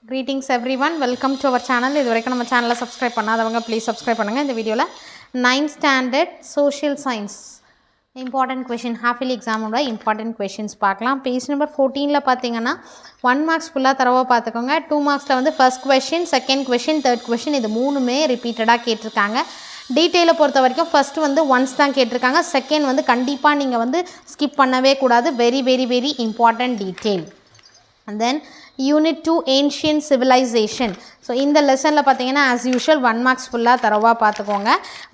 Greetings everyone, welcome to our channel. இதுவரைக்கும் நம்ம சேனலை சப்ஸ்கிரைப் பண்ணாதவங்க ப்ளீஸ் சப்ஸ்கிரைப் பண்ணுங்கள். இந்த வீடியோவில் 9th standard social science important question half yearly எக்ஸாமோட இம்பார்ட்டன்ட் கொஷின்ஸ் பார்க்கலாம். பேஜ் நம்பர் 14 பார்த்தீங்கன்னா 1 மார்க்ஸ் ஃபுல்லாக தரவாக பார்த்துக்கோங்க. 2 மார்க்ஸில் வந்து first question, second question, third question இது மூணுமே ரிப்பீட்டடாக கேட்டிருக்காங்க. டீட்டெயிலை பொறுத்த வரைக்கும் ஃபஸ்ட்டு வந்து ஒன்ஸ் தான் கேட்டிருக்காங்க. செகண்ட் வந்து கண்டிப்பாக நீங்கள் வந்து ஸ்கிப் பண்ணவே கூடாது. Very very very important detail. And then Unit 2 Ancient Civilization. So இந்த லெசனில் பார்த்தீங்கன்னா ஆஸ் யூஷுவல் 1 மார்க்ஸ் ஃபுல்லாக தரவாக பார்த்துக்கோங்க.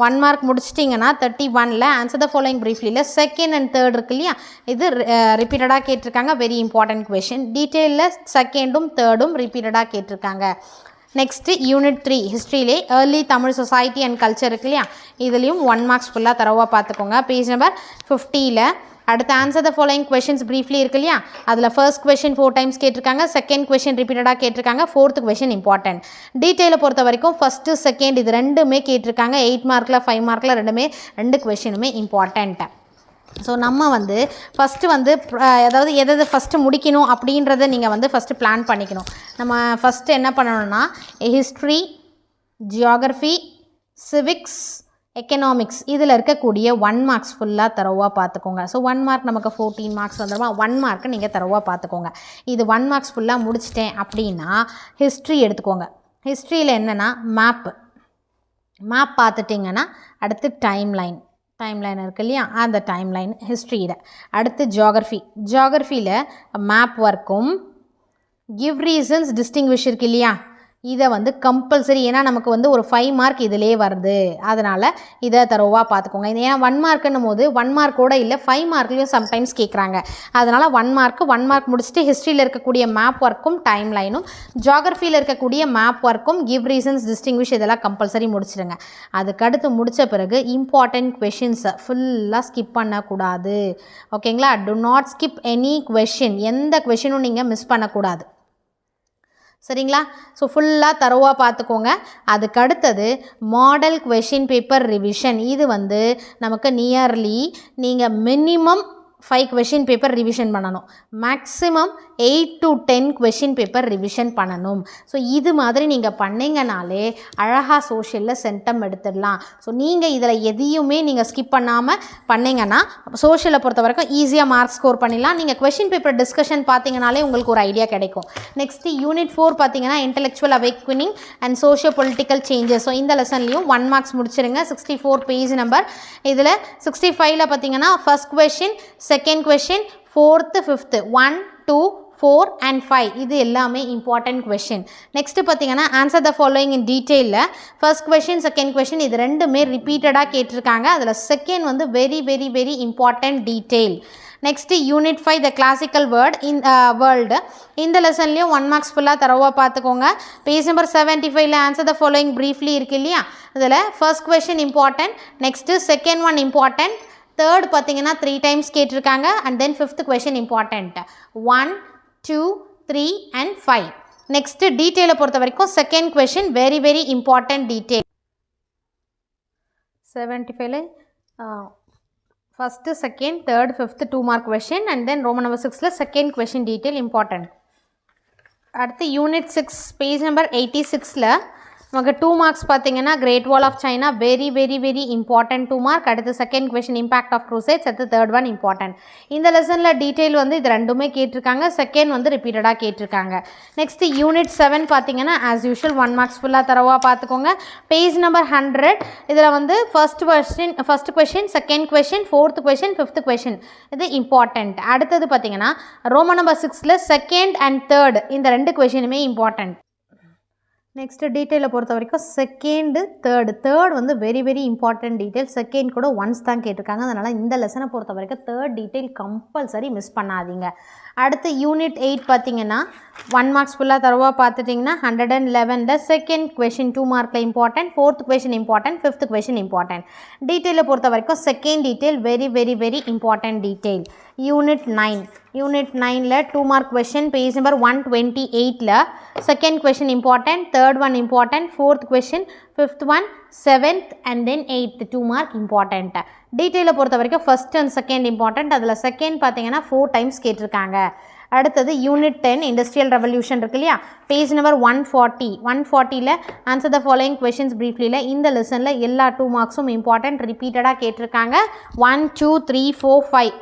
1 மார்க் முடிச்சிட்டிங்கன்னா 31ல் ஆன்சர் த ஃபாலோயிங் ப்ரீஃப்லியில் செகண்ட் அண்ட் தேர்ட் இருக்கு இல்லையா, இது ரிப்பீட்டடாக கேட்டிருக்காங்க. Very important question. டீட்டெயிலில் செகண்டும் தேர்டும் ரிப்பீட்டடாக கேட்டிருக்காங்க. நெக்ஸ்ட்டு யூனிட் 3 ஹிஸ்ட்ரியிலே early Tamil society and culture இருக்கு இல்லையா, இதுலேயும் 1 மார்க்ஸ் ஃபுல்லாக தரவாக பார்த்துக்கோங்க. பேஜ் நம்பர் 50ல் அடுத்து answer the following questions briefly இருக்கு இல்லையா, அதில் ஃபர்ஸ்ட் கொஷின் 4 டைம்ஸ் கேட்டிருக்காங்க, செகண்ட் கொஷின் ரிப்பீட்டடாக கேட்டிருக்காங்க, ஃபோர்த் கொஷின் இம்பார்ட்டன்ட். டீட்டெயிலை பொறுத்த வரைக்கும் ஃபஸ்ட்டு செகண்ட் இது ரெண்டுமே கேட்டிருக்காங்க. 8 மார்க்கில் 5 மார்க்கில் ரெண்டு கொஷினுமே இம்பார்ட்டன்ட். ஸோ நம்ம வந்து ஃபஸ்ட்டு வந்து அதாவது எதை ஃபஸ்ட்டு முடிக்கணும் அப்படின்றத நீங்கள் வந்து ஃபஸ்ட்டு பிளான் பண்ணிக்கணும். நம்ம ஃபஸ்ட்டு என்ன பண்ணணும்னா ஹிஸ்ட்ரி, ஜியாகிரஃபி, சிவிக்ஸ், எக்கனாமிக்ஸ் இதில் இருக்கக்கூடிய 1 மார்க்ஸ் ஃபுல்லாக தரவாக பார்த்துக்கோங்க. ஸோ 1 மார்க் நமக்கு 14 மார்க்ஸ் வந்துடுமா, 1 மார்க்கு நீங்கள் தரவாக பார்த்துக்கோங்க. இது 1 மார்க்ஸ் ஃபுல்லாக முடிச்சிட்டேன் அப்படின்னா ஹிஸ்ட்ரி எடுத்துக்கோங்க. ஹிஸ்ட்ரியில் என்னென்னா மேப் பார்த்துட்டிங்கன்னா அடுத்து டைம்லைன் இருக்குது இல்லையா, அந்த டைம்லைன் ஹிஸ்ட்ரியில். அடுத்து ஜியாகிரஃபியில் மேப் ஒர்க்கும் கிவ் ரீசன்ஸ் டிஸ்டிங்விஷ் இருக்கு இல்லையா, இதை வந்து கம்பல்சரி, ஏன்னா நமக்கு வந்து ஒரு 5 மார்க் இதிலே வருது, அதனால் இதை தரவாக பார்த்துக்கோங்க. இது ஏன்னா 1 மார்க்குன்னும் போது 1 மார்க்கோட இல்லை 5 மார்க்லேயும் சம்டைம்ஸ் கேட்குறாங்க. அதனால் 1 மார்க் முடிச்சுட்டு ஹிஸ்ட்ரியில் இருக்கக்கூடிய மேப் ஒர்க்கும் டைம் லைனும், ஜியாகிரஃபியில் இருக்கக்கூடிய மேப் ஒர்க்கும் கிவ் ரீசன்ஸ் டிஸ்டிங்விஷ் இதெல்லாம் கம்பல்சரி முடிச்சிடுங்க. அதுக்கடுத்து முடித்த பிறகு இம்பார்ட்டன்ட் கொஷின்ஸை ஃபுல்லாக ஸ்கிப் பண்ணக்கூடாது. ஓகேங்களா, to not skip any question, எந்த கொஷினும் நீங்கள் மிஸ் பண்ணக்கூடாது. சரிங்களா, ஸோ ஃபுல்லாக தரவாக பார்த்துக்கோங்க. அதுக்கடுத்தது மாடல் கொஷின் பேப்பர் ரிவிஷன். இது வந்து நமக்கு நியர்லி நீங்கள் மினிமம் 5 கொஷின் பேப்பர் ரிவிஷன் பண்ணணும், maximum 8 to 10 question paper revision பண்ணணும். ஸோ இது மாதிரி நீங்கள் பண்ணிங்கனாலே அழகாக சோஷியலில் சென்டம் எடுத்துடலாம். ஸோ நீங்கள் இதில் எதையுமே நீங்கள் ஸ்கிப் பண்ணாமல் பண்ணிங்கன்னா சோஷியலை பொறுத்த வரைக்கும் ஈஸியாக மார்க் ஸ்கோர் பண்ணிடலாம். நீங்கள் கொஷின் பேப்பர் டிஸ்கஷன் பார்த்தீங்கனாலே உங்களுக்கு ஒரு ஐடியா கிடைக்கும். நெக்ஸ்ட்டு யூனிட் 4 பார்த்தீங்கன்னா intellectual awakening and socio political changes. So இந்த லெசன்லையும் 1 மார்க்ஸ் முடிச்சிருங்க. 64 பேஜ் நம்பர். இதில் 65ல் பார்த்தீங்கன்னா first question, second question, fourth, fifth, 1, 2, 4 and 5 இது எல்லாமே இம்பார்ட்டன்ட் கொஷின். நெக்ஸ்ட்டு பார்த்தீங்கன்னா ஆன்சர் த ஃபாலோயிங் இன் டீட்டெயிலில் ஃபர்ஸ்ட் கொஷின், செகண்ட் கொஷின் இது ரெண்டுமே ரிப்பீட்டடாக கேட்டிருக்காங்க. அதில் செகண்ட் வந்து very very very important detail. Next unit 5 the classical world. இந்த லெசன்லேயும் 1 மார்க்ஸ் ஃபுல்லாக தரவாக பார்த்துக்கோங்க. பேஜ் நம்பர் 75ல் ஆன்சர் த ஃபாலோயிங் ப்ரீஃப்லி இருக்கு இல்லையா, அதில் first question important, next second one important, third பார்த்தீங்கன்னா 3 டைம்ஸ் கேட்டிருக்காங்க, and then fifth question important 1, 2, 3 and 5. Next டீட்டெயிலை பொறுத்த வரைக்கும் second question very very important detail. 75ல் first, second, third, fifth 2 mark question, and then roman number 6ல் second question detail important. அடுத்து unit 6 page number 86ல் நமக்கு 2 marks பார்த்தீங்கன்னா great wall of China very very very important 2 mark. அடுத்து second question impact of க்ரூசேட்ஸ், அடுத்து third one important. இந்த லெசனில் detail வந்து இது ரெண்டுமே கேட்டிருக்காங்க, செகண்ட் வந்து ரிப்பீட்டடாக கேட்டிருக்காங்க. நெக்ஸ்ட்டு யூனிட் 7 பார்த்தீங்கன்னா ஆஸ் யூஷுவல் 1 மார்க்ஸ் ஃபுல்லாக தரவாக பார்த்துக்கோங்க. பேஜ் நம்பர் 100 இதில் வந்து first question, second question, fourth question, fifth question இது இம்பார்ட்டன்ட். அடுத்தது பார்த்தீங்கன்னா ரோமன் நம்பர் 6ல் செகண்ட் அண்ட் தேர்ட் இந்த 2 கொஷினுமே இம்பார்ட்டன்ட். நெக்ஸ்ட்டு டீட்டெயிலை பொறுத்த வரைக்கும் செகண்டு, தேர்ட் வந்து very very important detail. Second கூட ஒன்ஸ் தான் கேட்டிருக்காங்க, அதனால் இந்த லெசனை பொறுத்த வரைக்கும் தேர்ட் டீட்டெயில் கம்பல்சரி மிஸ் பண்ணாதீங்க. அடுத்து யூனிட் 8 பார்த்தீங்கன்னா 1 மார்க்ஸ் ஃபுல்லாக தரவாக பார்த்துட்டிங்கன்னா 111ல் செகண்ட் கொஷின் 2 மார்க்கில் important, fourth question important, fifth question important. டீட்டெயிலை பொறுத்த வரைக்கும் second detail very very very important detail. Unit 9ல் 2 மார்க் கொஷின் பேஜ் நம்பர் 128ல் second question important, third one important, fourth question, fifth one, 7th and then 8th 2 mark important. டீட்டெயிலை பொறுத்த வரைக்கும் first and second important. அதில் second பார்த்தீங்கன்னா 4 times கேட்டிருக்காங்க. அடுத்தது unit 10 industrial revolution இருக்கு இல்லையா, பேஜ் நம்பர் 140ல ஆன்சர் த ஃபாலோயிங் கொஷின்ஸ் ப்ரீஃப்லியில் இந்த லெசனில் எல்லா 2 மார்க்ஸும் இம்பார்ட்டன்ட் ரிப்பீட்டடாக கேட்டிருக்காங்க. 1 2 3 4 5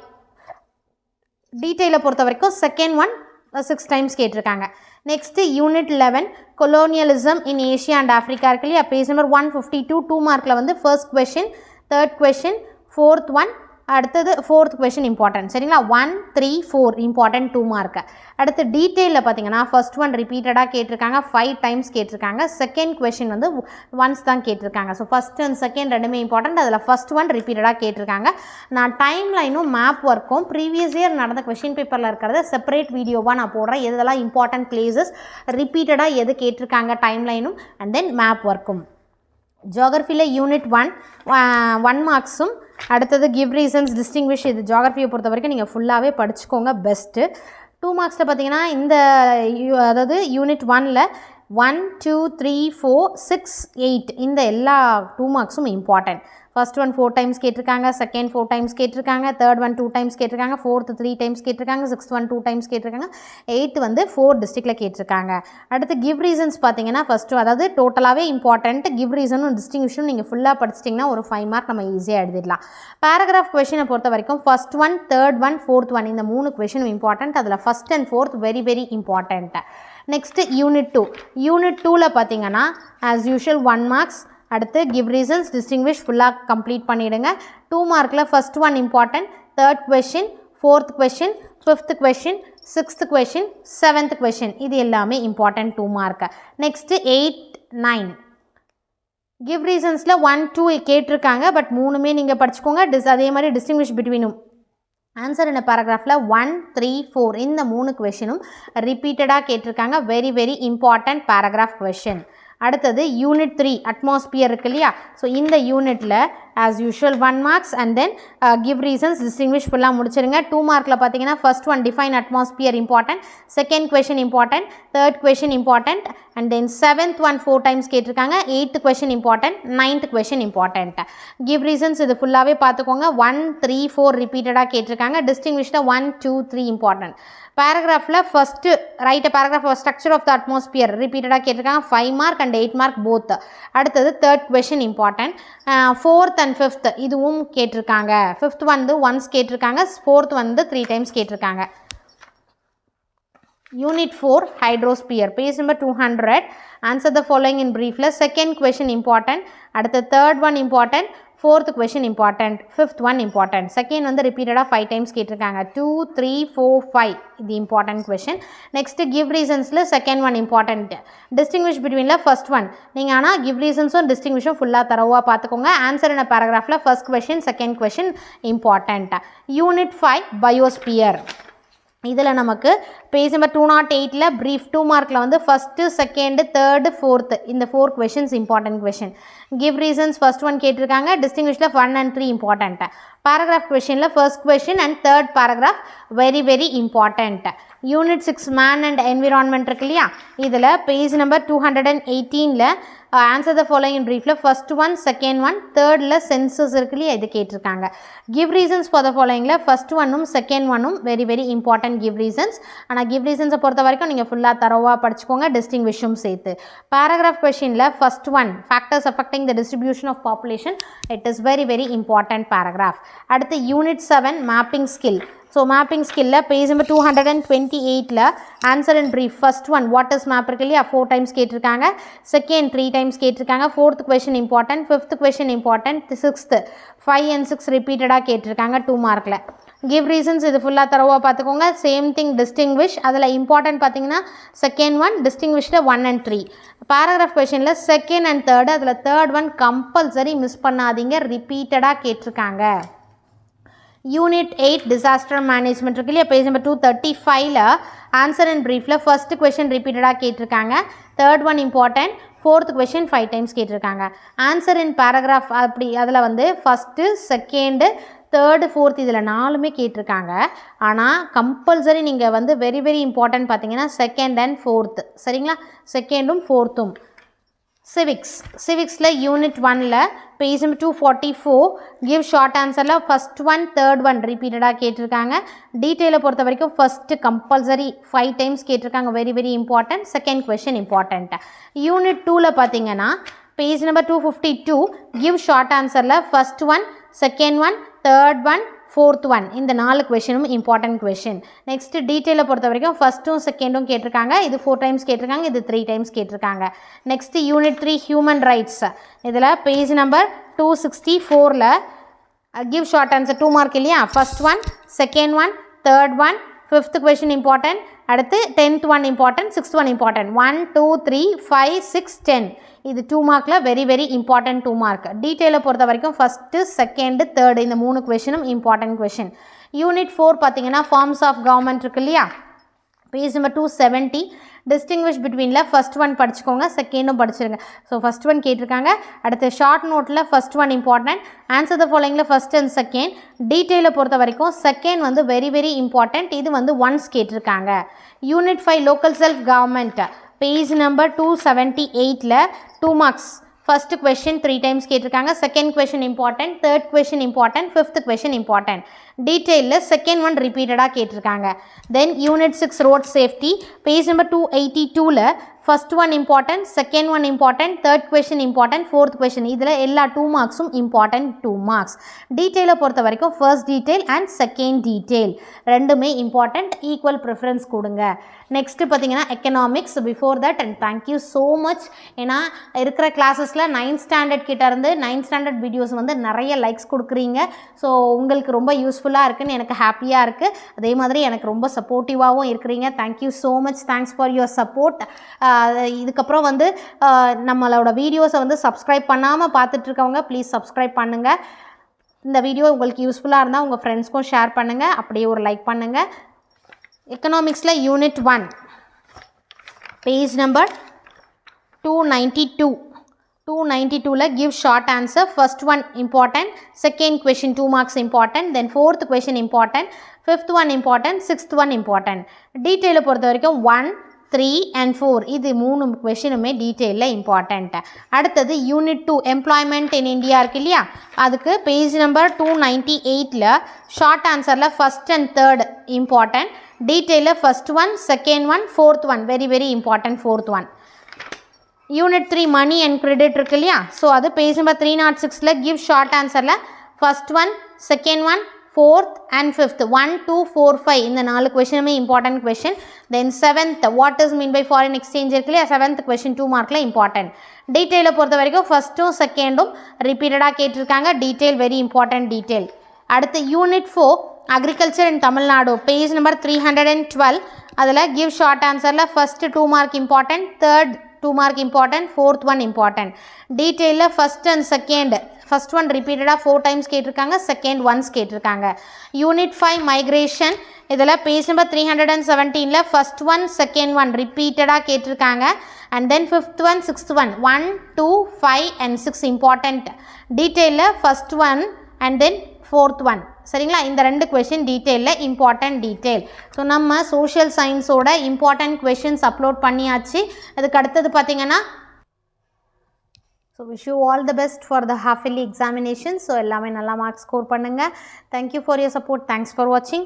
டீட்டெயிலை பொறுத்த வரைக்கும் செகண்ட் ஒன் 6 டைம்ஸ் கேட்டிருக்காங்க. Next unit 11 colonialism in Asia and Africa இருக்கு இல்லையா, பேஜ் நம்பர் 152 2 மார்க்கில் வந்து first question, third question, fourth one, அடுத்தது ஃபோர்த் கொஷின் இம்பார்ட்டன்ட். சரிங்களா, 1 3 4 இம்பார்ட்டன்ட் 2 மார்க்கு. அடுத்து டீட்டெயிலில் பார்த்தீங்கன்னா ஃபர்ஸ்ட் ஒன் ரிப்பீட்டடாக கேட்டிருக்காங்க, 5 டைம்ஸ் கேட்டிருக்காங்க. செகண்ட் கொஷின் வந்து ஒன்ஸ் தான் கேட்டிருக்காங்க. ஸோ ஃபஸ்ட் அண்ட் செகண்ட் ரெண்டுமே இம்பார்ட்டன்ட். அதில் ஃபர்ஸ்ட் ஒன் ரிப்பீட்டடாக கேட்டிருக்காங்க. நான் டைம் லைனும் மேப் ஒர்க்கும் ப்ரீவியஸ் இயர் நடந்த கொஷின் பேப்பரில் இருக்கிறத செப்பரேட் வீடியோவாக நான் போடுறேன். எதெல்லாம் இம்பார்ட்டன்ட் பிளேசஸ் ரிப்பீட்டடாக எது கேட்டிருக்காங்க டைம் லைனும் அண்ட் தென் மேப் ஒர்க்கும். ஜியோகிரஃபியில் யூனிட் 1 மார்க்ஸும், அடுத்தது கிவ் ரீசன்ஸ் டிஸ்டிங்விஷ். இது ஜியோகிரஃபியை பொறுத்த வரைக்கும் நீங்கள் ஃபுல்லாகவே படிச்சுக்கோங்க பெஸ்ட்டு. 2 மார்க்ஸில் பார்த்தீங்கன்னா இந்த அதாவது யூனிட் 1ல் 1 2 3 4 6 8 இந்த எல்லா 2 மார்க்ஸும் இம்பார்ட்டன்ட். ஃபர்ஸ்ட் ஒன் 4 டைம்ஸ் கேட்டிருக்காங்க, செகண்ட் 4 டைம்ஸ் கேட்டிருக்காங்க, தேர்ட் ஒன் 2 டைம்ஸ் கேட்டிருக்காங்க, ஃபோர்த் 3 டைம்ஸ் கேட்டிருக்காங்க, சிக்ஸ்த் ஒன் 2 டைம்ஸ் கேட்டிருக்காங்க, எயித்து வந்து 4 டிஸ்ட்ரிக்டில் கேட்டிருக்காங்க. அடுத்து கிவ் ரீசன்ஸ் பார்த்தீங்கன்னா ஃபஸ்ட்டு அதாவது டோட்டலாகவே இம்பார்ட்டன்ட். கிவ் ரீசனும் டிஸ்டிங்விஷனும் நீங்கள் ஃபுல்லாக படிச்சிட்டிங்கன்னா ஒரு 5 மார்க் நம்ம ஈஸியாக எழுதிடலாம். பேராகிராஃப் கொஷினை பொறுத்த வரைக்கும் first one, third one, fourth one இந்த 3 கொஷினும் இம்பார்ட்டன்ட். அதில் first and fourth very very important. Next unit 2ல் பார்த்தீங்கன்னா ஆஸ் யூஷுவல் 1 மார்க்ஸ். அடுத்து கிவ் ரீசன்ஸ் டிஸ்டிங்விஷ் ஃபுல்லாக கம்ப்ளீட் பண்ணிவிடுங்க. 2 மார்க்கில் first one important, third question, fourth question, fifth question, sixth question, seventh question இது எல்லாமே இம்பார்ட்டன்ட் 2 மார்க்கு. நெக்ஸ்ட்டு 8 9 கிவ் ரீசன்ஸில் 1 2 கேட்டிருக்காங்க, but 3மே நீங்கள் படிச்சுக்கோங்க. அதே மாதிரி டிஸ்டிங்விஷ் பிட்வீனும் ஆன்சர் என்ன பேராகிராஃபில் 1 3 4 இந்த 3 கொஷினும் ரிப்பீட்டடாக கேட்டிருக்காங்க. Very very important paragraph question. அடுத்தது யூனிட் 3 அட்மாஸ்பியர் இருக்கு இல்லையா, ஸோ இந்த யூனிட்டில் as usual 1 marks and then give reasons distinguish ஃபுல்லாக முடிச்சிருங்க. 2 மார்க்கில் பார்த்தீங்கன்னா first one define atmosphere important, second question important, third question important and then seventh one 4 times கேட்டிருக்காங்க, eighth question important, ninth question important. Give reasons இது ஃபுல்லாகவே பார்த்துக்கோங்க. 1 3 4 ரிப்பீட்டடாக கேட்டிருக்காங்க. டிஸ்டிங்விஷ்ல 1 2 3 இம்பார்ட்டன்ட். பேராகிராஃபில் first write paragraph structure of the atmosphere ரிப்பீட்டடாக கேட்டிருக்காங்க, 5 மார்க் அண்ட் 8 மார்க் போத். அடுத்தது third question important. Fourth and fifth இதுவும் கேட்டிருக்காங்க. ஃபிஃப்த் வந்து ஒன்ஸ் கேட்டிருக்காங்க, ஃபோர்த் வந்து 3 டைம்ஸ் கேட்டிருக்காங்க. Unit 4 hydrosphere page number 200 answer the following in ப்ரீஃபில் செகண்ட் கொஷின் இம்பார்ட்டன்ட், அடுத்த third one important, fourth question important, fifth one important. Second வந்து ரிப்பீட்டடாக 5 டைம்ஸ் கேட்டிருக்காங்க. 2 3 4 5 இது இம்பார்ட்டன்ட் கொஷின். நெக்ஸ்ட்டு கிவ் ரீசன்ஸில் செகண்ட் ஒன் இம்பார்ட்டன்ட், டிஸ்டிங்விஷ் பிட்வீனில் first one. நீங்கள் ஆனால் கிவ் ரீசன்ஸும் டிஸ்டிங்விஷும் ஃபுல்லாக தரவாக பார்த்துக்கோங்க. ஆன்சர் என்ன பேராகிராஃபில் first question second question important. Unit 5 biosphere இதில் நமக்கு பேஜ் நம்பர் 208ல் ப்ரீஃப் 2 மார்க்கில் வந்து ஃபஸ்ட்டு செகண்டு தேர்டு ஃபோர்த்து இந்த 4 questions important question. Give reasons first one கேட்டிருக்காங்க, டிஸ்டிங்விஷ்ல 1 and 3 இம்பார்ட்டன்ட். பேராகிராஃப் கொஷினில் first question and third paragraph very very important. Unit 6 man and environment இருக்கு இல்லையா, இதில் பேஜ் நம்பர் 218ல் ஆன்சர் த ஃபாலோயிங் இன் ப்ரீஃபில் first one second one தேர்டில் census இருக்கு இல்லையா இது கேட்டிருக்காங்க. கிவ் ரீசன்ஸ் ஃபார் த ஃபாலோயிங்கில் ஃபர்ஸ்ட் ஒன்னும் செகண்ட் ஒன்னும் very very important give reasons. ஆனால் கிவ் ரீசன்ஸை பொறுத்த வரைக்கும் நீங்கள் ஃபுல்லாக தரவாக படிச்சுக்கோங்க டிஸ்டிங்விஷும் சேர்த்து. பேராகிராஃப் கொஷினில் first one factors affecting the distribution of population it is very very important paragraph. அடுத்து unit 7 mapping skill. So mapping ஸ்கில்லில் பேஜ் நம்பர் 228ல் answer and brief first one waters map இருக்கு இல்லையா 4 டைம்ஸ் கேட்டிருக்காங்க, செகண்ட் 3 டைம்ஸ் கேட்டிருக்காங்க, fourth question important, fifth question important, sixth 5 and 6 ரிப்பீட்டடாக கேட்டிருக்காங்க 2 மார்க்கில். கிவ் ரீசன்ஸ் இது ஃபுல்லாக தரவாக பார்த்துக்கோங்க. சேம் திங் டிஸ்டிங்விஷ் அதில் இம்பார்ட்டன்ட் பார்த்தீங்கன்னா செகண்ட் ஒன், டிஸ்டிங்விஷ்ல 1 and 3. பேராகிராஃப் கொஷனில் செகண்ட் அண்ட் தேர்டு, அதில் தேர்ட் ஒன் கம்பல்சரி மிஸ் பண்ணாதீங்க, ரிப்பீட்டடாக கேட்டிருக்காங்க. யூனிட் 8 டிசாஸ்டர் மேனேஜ்மெண்ட் இருக்கு இல்லையா பேஜ் நம்பர் 235ல் ஆன்சர் அண்ட் ப்ரீஃபில் ஃபர்ஸ்ட் கொஷின் ரிப்பீட்டடாக கேட்டிருக்காங்க, third one important, fourth question 5 times கேட்டிருக்காங்க. ஆன்சர் இன் பேராகிராஃப் அப்படி அதில் வந்து ஃபஸ்ட்டு செகண்டு தேர்டு ஃபோர்த் இதில் 4மே கேட்டிருக்காங்க. ஆனால் கம்பல்சரி நீங்கள் வந்து வெரி வெரி இம்பார்ட்டன்ட் பார்த்தீங்கன்னா செகண்ட் அண்ட் ஃபோர்த்து. சரிங்களா, செகண்டும் ஃபோர்த்தும் civicsல யூனிட் 1ல பேஜ் நம்பர் 244 give short answerல first one third one repeatedா கேட்டிருக்காங்க. டீடைலை பொறுத்த வரைக்கும் first compulsory 5 times கேட்டிருக்காங்க, very very important. second question important. Unit 2ல பார்த்தீங்கன்னா பேஜ் நம்பர் 252 give short answerல first one second one third one fourth one இந்த 4 கொஷினும் இம்பார்ட்டன்ட் கொஷின். நெக்ஸ்ட் டீட்டெயிலை பொறுத்த வரைக்கும் ஃபஸ்ட்டும் செகண்டும் கேட்டிருக்காங்க, இது 4 டைம்ஸ் கேட்டிருக்காங்க, இது 3 டைம்ஸ் கேட்டிருக்காங்க. நெக்ஸ்ட் யூனிட் 3 ஹியூமன் ரைட்ஸ், இதில் பேஜ் நம்பர் 264ல் கிவ் ஷார்ட் ஆன்சர் 2 மார்க் இல்லையா, first one second one third one fifth question important, அடுத்து 10th one important, 6th one important. 1 2 3 5 6 10 இது 2 மார்க்கில் வெரி வெரி இம்பார்ட்டன்ட் 2 மார்க். டீட்டெயிலை பொறுத்த வரைக்கும் ஃபஸ்ட்டு செகண்டு தேர்டு இந்த 3 கொஷினும் important question. Unit 4 பார்த்தீங்கன்னா forms of government இருக்கு இல்லையா, பேஜ் நம்பர் 270 டிஸ்டிங்விஷ் பிட்வீனில் ஃபஸ்ட் ஒன் படிச்சுக்கோங்க, செகண்டும் படிச்சிருங்க. ஸோ ஃபஸ்ட் ஒன் கேட்டிருக்காங்க, அடுத்து ஷார்ட் நோட்டில் first one important, answer the ஃபாலோயிங்கில் ஃபஸ்ட் அண்ட் செகண்ட். டீட்டெயிலை பொறுத்த வரைக்கும் செகண்ட் வந்து வெரி வெரி இம்பார்ட்டன்ட், இது வந்து ஒன்ஸ் கேட்டிருக்காங்க. Unit 5 local self government page number 278ல் 2 மார்க்ஸ். ஃபர்ஸ்ட் கொஷின் 3 டைம்ஸ் கேட்டிருக்காங்க, second question important, third question important, fifth question important. டீட்டெயிலில் செகண்ட் ஒன் ரிப்பீட்டடாக கேட்டிருக்காங்க. Then unit 6 road safety page number 282ல் first one important, second one important, third question important, fourth question. இதில் எல்லா 2 மார்க்ஸும் important 2 marks. டீட்டெயிலை பொறுத்த வரைக்கும் first detail and second detail ரெண்டுமே important, equal preference கொடுங்க. நெக்ஸ்ட்டு பார்த்தீங்கன்னா economics. Before that and thank you so much, ஏன்னா இருக்கிற கிளாஸஸில் 9th ஸ்டாண்டர்ட் கிட்ட இருந்து 9th ஸ்டாண்டர்ட் வீடியோஸ் வந்து நிறைய லைக்ஸ் கொடுக்குறீங்க. ஸோ உங்களுக்கு ரொம்ப யூஸ்ஃபுல்லாக இருக்குன்னு எனக்கு ஹாப்பியாக இருக்குது. அதே மாதிரி எனக்கு ரொம்ப சப்போர்ட்டிவாகவும் இருக்கிறீங்க. Thank you so much, thanks for your support. இதுக்கப்புறம் வந்து நம்மளோட வீடியோஸை வந்து சப்ஸ்கிரைப் பண்ணாமல் பார்த்துட்ருக்கவங்க ப்ளீஸ் சப்ஸ்கிரைப் பண்ணுங்கள். இந்த வீடியோ உங்களுக்கு யூஸ்ஃபுல்லாக இருந்தால் உங்கள் ஃப்ரெண்ட்ஸ்க்கும் ஷேர் பண்ணுங்கள், அப்படியே ஒரு லைக் பண்ணுங்கள். எக்கனாமிக்ஸில் யூனிட் 1 பேஜ் நம்பர் 292ல give short answer, first one important, second question 2 marks important, then fourth question important, fifth one important, sixth one important. டீட்டெயிலை பொறுத்த வரைக்கும் 1 3 and 4 இது 3 கொஷினுமே டீட்டெயிலில் இம்பார்ட்டண்ட். அடுத்தது யூனிட் 2 எம்ப்ளாய்மெண்ட் இன் இந்தியா இருக்கு இல்லையா, அதுக்கு பேஜ் நம்பர் 298ல் ஷார்ட் ஆன்சரில் ஃபஸ்ட் அண்ட் தேர்ட் இம்பார்ட்டன்ட், டீட்டெயிலில் first one second one fourth one very very important fourth one. Unit 3 money and credit இருக்கு இல்லையா, ஸோ அது பேஜ் நம்பர் 306ல் கிவ் ஷார்ட் ஆன்சரில் first one second one fourth and fifth 1 2 4 5 இந்த 4 கொஷினுமே important question. Then 7th what is mean by foreign exchange இருக்கு இல்லையா, 7th question 2 மார்க்கில் இம்பார்ட்டன்ட். டீட்டெயிலை பொறுத்த வரைக்கும் ஃபஸ்ட்டும் செகண்டும் ரிப்பீட்டடாக கேட்டிருக்காங்க, டீட்டெயில் வெரி இம்பார்ட்டன்ட் டீட்டெயில். அடுத்து unit 4 agriculture in Tamil Nadu page number 312 அதில் கிவ் ஷார்ட் ஆன்சரில் first 2 mark important, third 2 mark important, fourth one important. டீட்டெயிலில் first and second first one ரிப்பீட்டடாக 4 டைம்ஸ் கேட்டிருக்காங்க, செகண்ட் ஒன்ஸ் கேட்டிருக்காங்க. யூனிட் 5 மைக்ரேஷன் இதில் பேஜ் நம்பர் 317ல் first one second one ரிப்பீட்டடாக கேட்டிருக்காங்க, and then fifth one sixth one 1 2 5 and 6 important. டீட்டெயிலில் first one and then fourth one. சரிங்களா, இந்த 2 கொஷின் டீட்டெயிலில் இம்பார்ட்டன்ட் டீட்டெயில். ஸோ நம்ம சோஷியல் சயின்ஸோட இம்பார்ட்டன்ட் கொஷின்ஸ் அப்லோட் பண்ணியாச்சு. அதுக்கு அடுத்தது பார்த்தீங்கன்னா so wish you all the best for the half yearly examination. So எல்லாமே நல்லா மார்க்ஸ் ஸ்கோர் பண்ணுங்கள். Thank you for your support. Thanks for வாட்சிங்.